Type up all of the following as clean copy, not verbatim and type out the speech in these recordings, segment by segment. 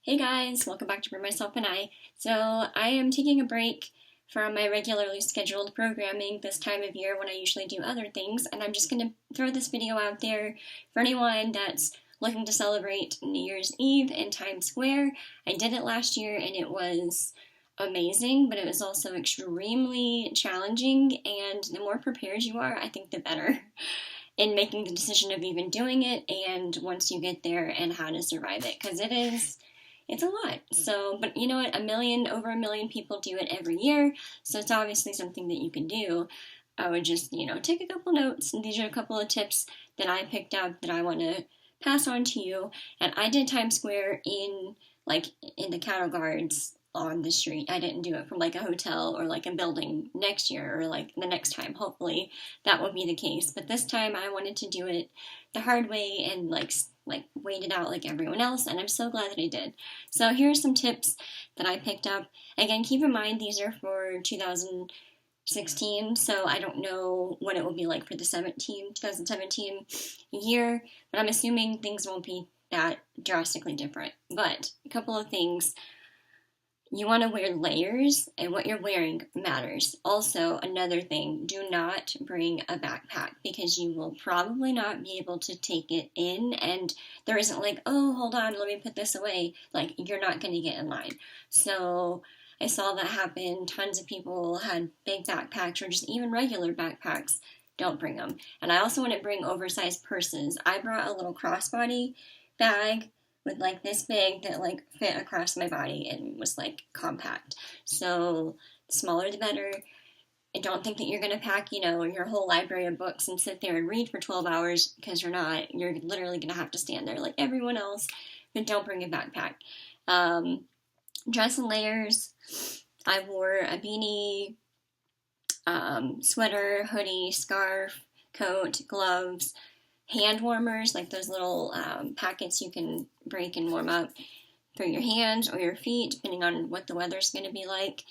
Hey guys, welcome back to BriMyselfAndEye. So I am taking a break from my regularly scheduled programming this time of year when I usually do other things, and I'm just going to throw this video out there for anyone that's looking to celebrate New Year's Eve in Times Square. I did it last year and it was amazing, but it was also extremely challenging, and the more prepared you are, I think the better in making the decision of even doing it and once you get there and how to survive it, because it's a lot. So, but you know what? Over a million people do it every year. So it's obviously something that you can do. I would just, take a couple notes. And these are a couple of tips that I picked up that I want to pass on to you. And I did Times Square in the cattle guards on the street. I didn't do it from like a hotel or like a building next year or like the next time. Hopefully that will be the case. But this time I wanted to do it the hard way and like wait it out like everyone else, and I'm so glad that I did. So here are some tips that I picked up. Again, keep in mind these are for 2016, so I don't know what it will be like for the 2017 year, but I'm assuming things won't be that drastically different. But a couple of things. You want to wear layers, and what you're wearing matters. Also, another thing, do not bring a backpack because you will probably not be able to take it in, and there isn't like, oh, hold on, let me put this away. Like, you're not going to get in line. So I saw that happen. Tons of people had big backpacks or just even regular backpacks. Don't bring them. And I also wouldn't bring oversized purses. I brought a little crossbody bag with like this big that like fit across my body and was like compact. So the smaller the better. I don't think that you're going to pack, your whole library of books and sit there and read for 12 hours because you're not. You're literally going to have to stand there like everyone else, but don't bring a backpack. Dress in layers. I wore a beanie, sweater, hoodie, scarf, coat, gloves, hand warmers, like those little packets you can break and warm up for your hands or your feet, depending on what the weather's going to be like.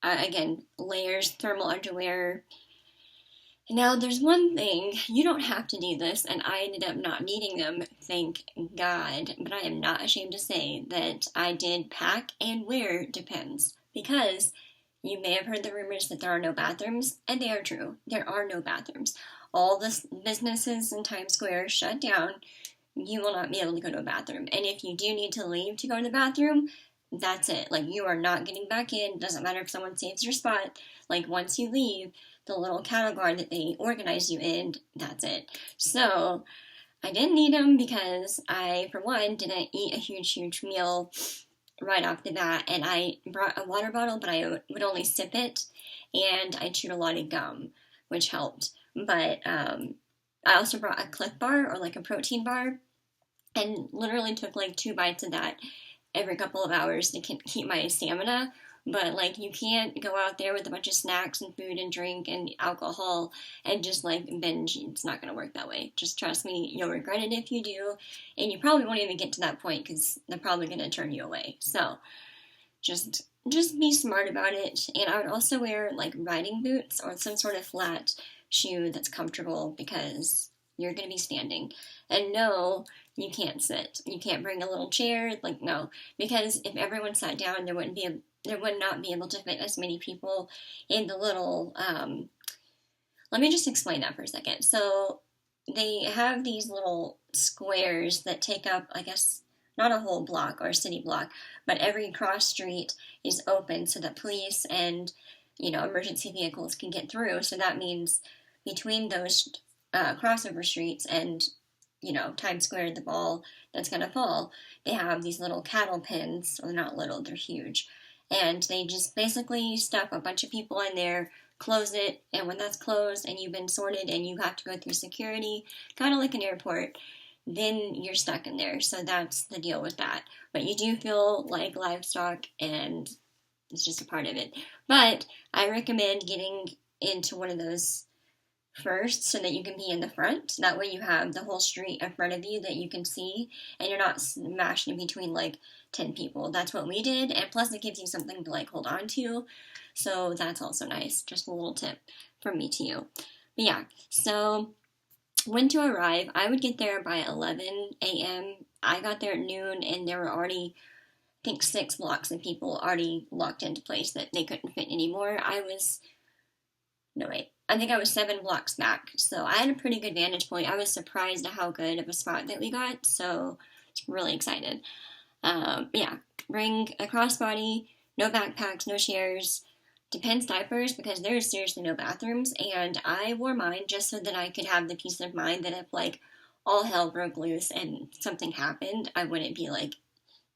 Again, layers, thermal underwear. Now, there's one thing, you don't have to do this, and I ended up not needing them, thank God, but I am not ashamed to say that I did pack and wear Depends, because you may have heard the rumors that there are no bathrooms, and they are true. There are no bathrooms. All the businesses in Times Square shut down. You will not be able to go to a bathroom. And if you do need to leave to go to the bathroom, that's it. Like, you are not getting back in. Doesn't matter if someone saves your spot. Like, once you leave, the little cattle guard that they organize you in, that's it. So, I didn't need them because I, for one, didn't eat a huge meal right off the bat, and I brought a water bottle, but I would only sip it, and I chewed a lot of gum, which helped. But I also brought a Clif Bar or like a protein bar, and literally took like 2 bites of that every couple of hours to keep my stamina. But like, you can't go out there with a bunch of snacks and food and drink and alcohol and just like binge. It's not going to work that way. Just trust me, you'll regret it if you do, and you probably won't even get to that point because they're probably going to turn you away. So just be smart about it. And I would also wear like riding boots or some sort of flat shoe that's comfortable because you're going to be standing. And no, you can't sit. You can't bring a little chair. Like, no, because if everyone sat down, there would not be able to fit as many people in the little, let me just explain that for a second. So they have these little squares that take up, I guess, not a whole block or a city block, but every cross street is open so that police and, emergency vehicles can get through. So that means between those crossover streets and, Times Square, the ball that's going to fall, they have these little cattle pens. Well, they're not little, they're huge. And they just basically stuff a bunch of people in there, close it, and when that's closed and you've been sorted and you have to go through security, kind of like an airport, then you're stuck in there. So that's the deal with that. But you do feel like livestock, and it's just a part of it. But I recommend getting into one of those first so that you can be in the front. That way you have the whole street in front of you that you can see, and you're not smashed in between like 10 people. That's what we did, and plus it gives you something to like hold on to. So that's also nice. Just a little tip from me to you. But yeah, so when to arrive. I would get there by 11 a.m. I got there at noon, and there were already, I think, 6 blocks of people already locked into place that they couldn't fit anymore. No, wait. I think I was 7 blocks back, so I had a pretty good vantage point. I was surprised at how good of a spot that we got, so I was really excited. Yeah, bring a crossbody, no backpacks, no chairs, Depends diapers, because there's seriously no bathrooms, and I wore mine just so that I could have the peace of mind that if, like, all hell broke loose and something happened, I wouldn't be like,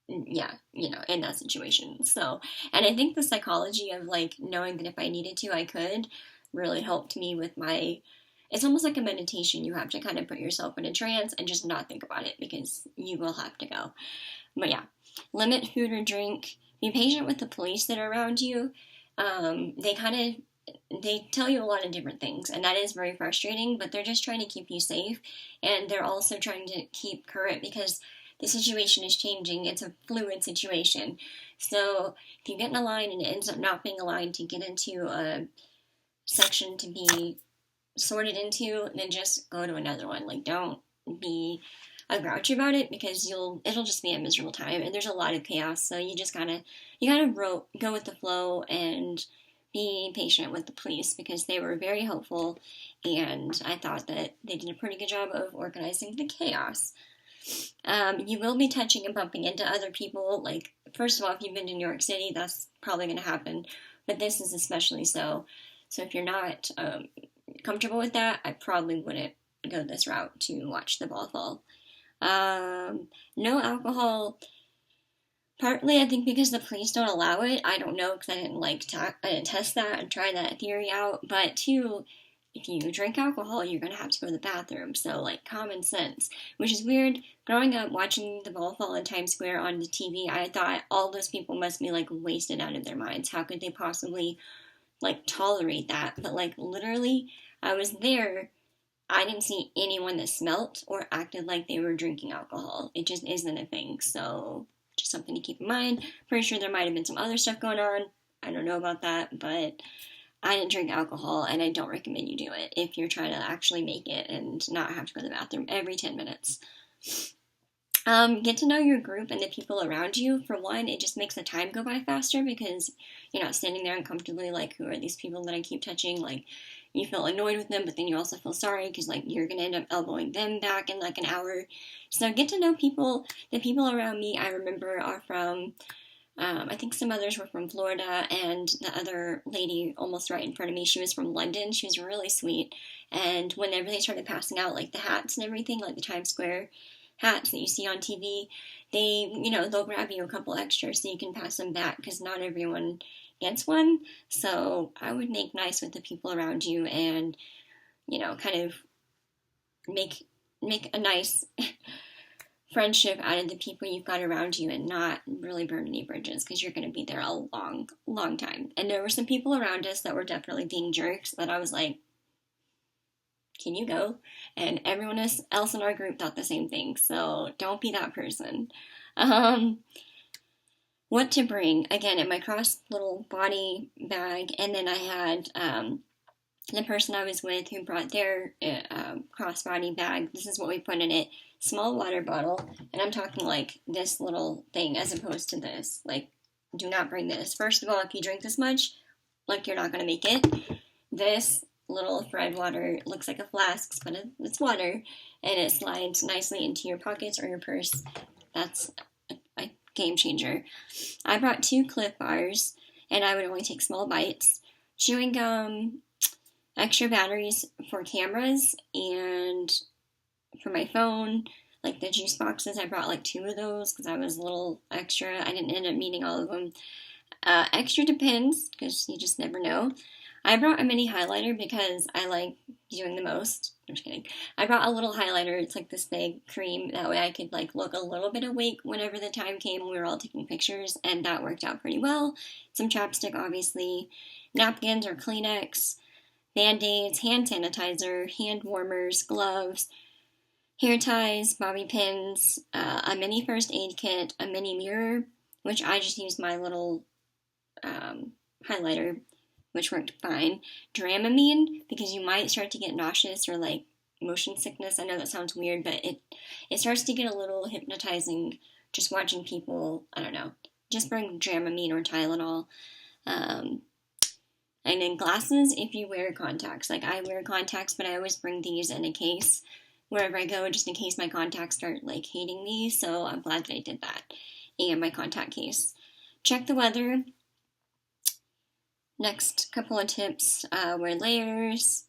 yeah, in that situation. So, and I think the psychology of, like, knowing that if I needed to, I could, really helped me with my. It's almost like a meditation. You have to kind of put yourself in a trance and just not think about it because you will have to go. But yeah, limit food or drink. Be patient with the police that are around you. They tell you a lot of different things, and that is very frustrating, but they're just trying to keep you safe, and they're also trying to keep current because the situation is changing. It's a fluid situation. So if you get in a line and it ends up not being a line to get into a section to be sorted into, then just go to another one. Like, don't be a grouch about it because it'll just be a miserable time, and there's a lot of chaos. So you gotta go with the flow and be patient with the police because they were very helpful, and I thought that they did a pretty good job of organizing the chaos. You will be touching and bumping into other people. Like, first of all, if you've been to New York City, that's probably going to happen, but this is especially so. So if you're not comfortable with that, I probably wouldn't go this route to watch the ball fall. No alcohol. Partly, I think because the police don't allow it. I don't know because I didn't test that and try that theory out. But two, if you drink alcohol, you're gonna have to go to the bathroom. So, like, common sense, which is weird. Growing up watching the ball fall in Times Square on the TV, I thought all those people must be like wasted out of their minds. How could they possibly like tolerate that? But like literally, I was there. I didn't see anyone that smelt or acted like they were drinking alcohol. It just isn't a thing. So just something to keep in mind. Pretty sure there might have been some other stuff going on. I don't know about that, but I didn't drink alcohol, and I don't recommend you do it if you're trying to actually make it and not have to go to the bathroom every 10 minutes. Get to know your group and the people around you. For one, it just makes the time go by faster because you're not standing there uncomfortably like, who are these people that I keep touching? Like, you feel annoyed with them, but then you also feel sorry because, like, you're going to end up elbowing them back in, like, an hour. So get to know people. The people around me, I remember, are from, I think some others were from Florida, and the other lady almost right in front of me, she was from London. She was really sweet. And whenever they started passing out, like, the hats and everything, like the Times Square hats that you see on TV, they'll grab you a couple extra so you can pass them back because not everyone gets one. So I would make nice with the people around you and, kind of make a nice friendship out of the people you've got around you and not really burn any bridges because you're going to be there a long, long time. And there were some people around us that were definitely being jerks that I was like, can you go? And everyone else in our group thought the same thing. So don't be that person. What to bring? Again, in my little body bag. And then I had the person I was with who brought their crossbody bag. This is what we put in it. Small water bottle. And I'm talking like this little thing as opposed to this. Like, do not bring this. First of all, if you drink this much, like, you're not going to make it. This little Fred water looks like a flask, but it's water, and it slides nicely into your pockets or your purse. That's a game changer. I brought 2 Cliff bars, and I would only take small bites. Chewing gum, extra batteries for cameras, and for my phone, like the juice boxes, I brought like 2 of those because I was a little extra. I didn't end up needing all of them. Extra Depends, because you just never know. I brought a mini highlighter because I like doing the most. I'm just kidding. I brought a little highlighter. It's like this big cream. That way I could like look a little bit awake whenever the time came when we were all taking pictures, and that worked out pretty well. Some chapstick, obviously. Napkins or Kleenex. Band-Aids, hand sanitizer, hand warmers, gloves, hair ties, bobby pins, a mini first aid kit, a mini mirror, which I just used my little highlighter, which worked fine. Dramamine, because you might start to get nauseous or like motion sickness. I know that sounds weird, but it starts to get a little hypnotizing just watching people, I don't know, just bring Dramamine or Tylenol. Um, and then glasses, if you wear contacts. Like, I wear contacts, but I always bring these in a case wherever I go, just in case my contacts start, like, hating me. So I'm glad that I did that. And my contact case. Check the weather. Next couple of tips, wear layers.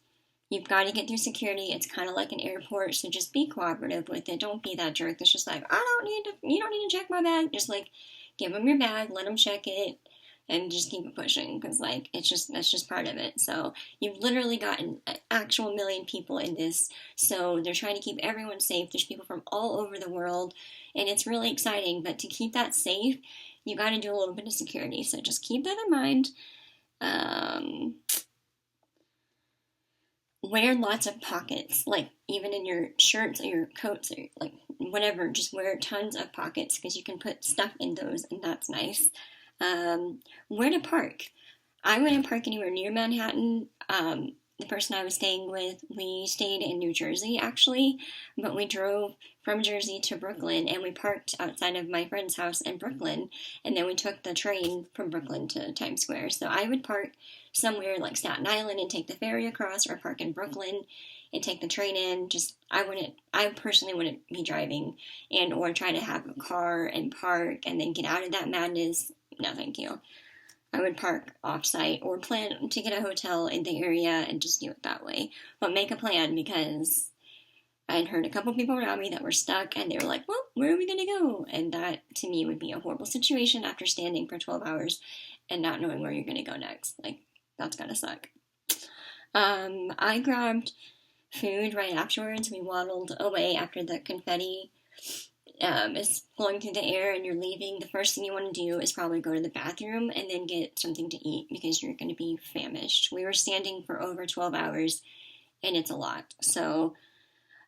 You've got to get through security. It's kind of like an airport, so just be cooperative with it. Don't be that jerk that's just like, you don't need to check my bag. Just, like, give them your bag, let them check it, and just keep it pushing, because, like, that's just part of it. So you've literally got an actual million people in this, so they're trying to keep everyone safe. There's people from all over the world, and it's really exciting, but to keep that safe, you got to do a little bit of security, so just keep that in mind. Wear lots of pockets, like even in your shirts or your coats or like whatever, just wear tons of pockets because you can put stuff in those, and that's nice. Where to park? I wouldn't park anywhere near Manhattan. The person I was staying with, we stayed in New Jersey actually, but we drove from Jersey to Brooklyn, and we parked outside of my friend's house in Brooklyn, and then we took the train from Brooklyn to Times Square. So I would park somewhere like Staten Island and take the ferry across, or park in Brooklyn and take the train in. I personally wouldn't be driving and or try to have a car and park and then get out of that madness. No, thank you. I would park off-site or plan to get a hotel in the area and just do it that way. But make a plan, because I'd heard a couple people around me that were stuck, and they were like, well, where are we going to go? And that, to me, would be a horrible situation after standing for 12 hours and not knowing where you're going to go next. Like, that's going to suck. I grabbed food right afterwards. We waddled away after the confetti is flowing through the air and you're leaving. The first thing you want to do is probably go to the bathroom and then get something to eat, because you're going to be famished. We were standing for over 12 hours, and it's a lot. So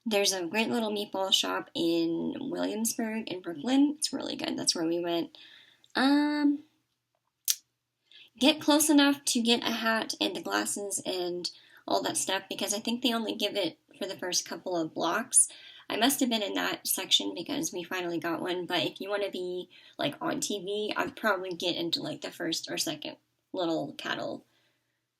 there's a great little meatball shop in Williamsburg in Brooklyn. It's really good. That's where we went. Get close enough to get a hat and the glasses and all that stuff, because I think they only give it for the first couple of blocks. I must have been in that section because we finally got one, but if you want to be, like, on TV, I'd probably get into, like, the first or second little cattle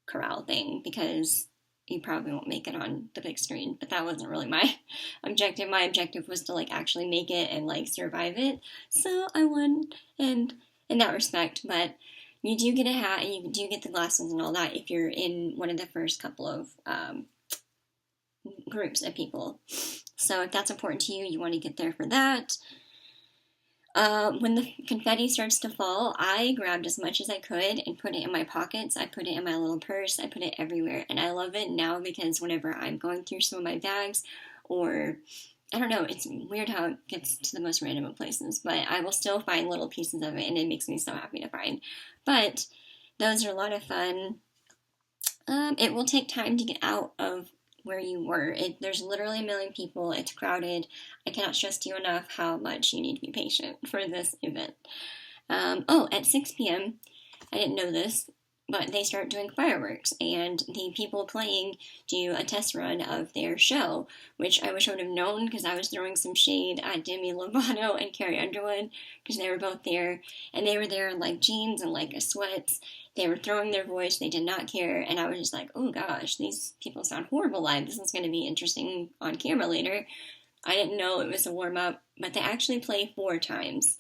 corral thing, because you probably won't make it on the big screen. But that wasn't really my objective. My objective was to, like, actually make it and, like, survive it. So I won in that respect, but you do get a hat and you do get the glasses and all that if you're in one of the first couple of groups of people. So if that's important to you, you want to get there for that. When the confetti starts to fall, I grabbed as much as I could and put it in my pockets. I put it in my little purse. I put it everywhere. And I love it now, because whenever I'm going through some of my bags, or I don't know, it's weird how it gets to the most random of places, but I will still find little pieces of it, and it makes me so happy to find. But those are a lot of fun. It will take time to get out of where you were. There's literally a million people. It's crowded. I cannot stress to you enough how much you need to be patient for this event. At 6 p.m., I didn't know this, but they start doing fireworks, and the people playing do a test run of their show, which I wish I would have known, because I was throwing some shade at Demi Lovato and Carrie Underwood, because they were both there, and they were there in, like, jeans and, like, sweats. They were throwing their voice. They did not care, and I was just like, oh gosh, these people sound horrible live. This is going to be interesting on camera later. I didn't know it was a warm-up, but they actually play 4 times,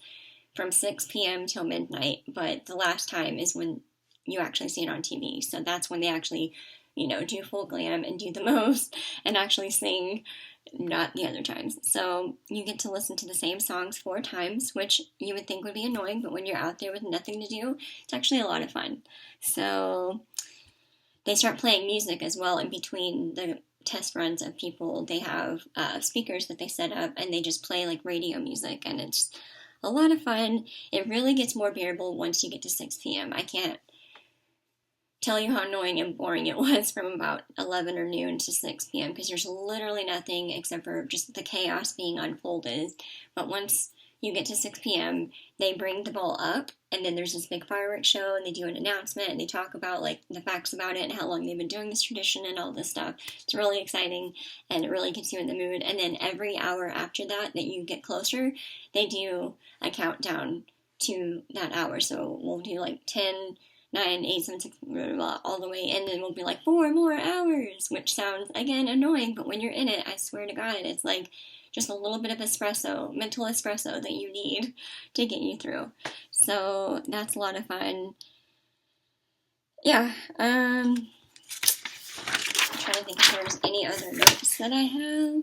from 6 p.m. till midnight, but the last time is when you actually see it on TV. So that's when they actually, do full glam and do the most and actually sing, not the other times. So you get to listen to the same songs 4 times, which you would think would be annoying, but when you're out there with nothing to do, it's actually a lot of fun. So they start playing music as well in between the test runs of people. They have speakers that they set up, and they just play, like, radio music, and it's a lot of fun. It really gets more bearable once you get to 6 p.m. I can't tell you how annoying and boring it was from about 11 or noon to 6 p.m. because there's literally nothing except for just the chaos being unfolded. But once you get to 6 p.m., they bring the ball up, and then there's this big fireworks show, and they do an announcement, and they talk about, like, the facts about it and how long they've been doing this tradition and all this stuff. It's really exciting, and it really gets you in the mood. And then every hour after that you get closer, they do a countdown to that hour. So we'll do, like, 10, 9, 8, 7, 6, blah, blah, blah, all the way, and then we'll be like, 4 more hours, which sounds, again, annoying, but when you're in it, I swear to God, it's like just a little bit of espresso, mental espresso that you need to get you through. So that's a lot of fun. Yeah, I'm trying to think if there's any other notes that I have.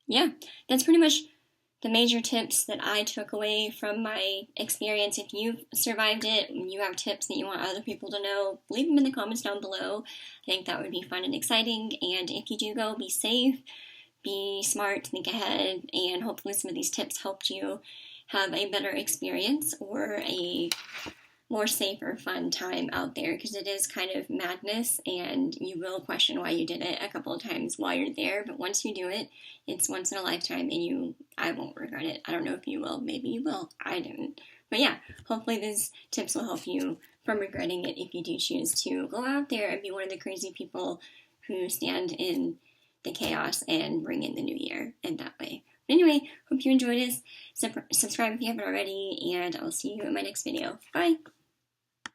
Yeah, that's pretty much the major tips that I took away from my experience. If you've survived it and you have tips that you want other people to know, leave them in the comments down below. I think that would be fun and exciting. And if you do go, be safe, be smart, think ahead, and hopefully some of these tips helped you have a better experience or a more safe or fun time out there, because it is kind of madness, and you will question why you did it a couple of times while you're there, but once you do it, it's once in a lifetime, and I won't regret it. I don't know if you will. Maybe you will. I didn't. But yeah, hopefully these tips will help you from regretting it if you do choose to go out there and be one of the crazy people who stand in the chaos and bring in the new year in that way. But anyway, hope you enjoyed this. Subscribe if you haven't already, and I'll see you in my next video. Bye!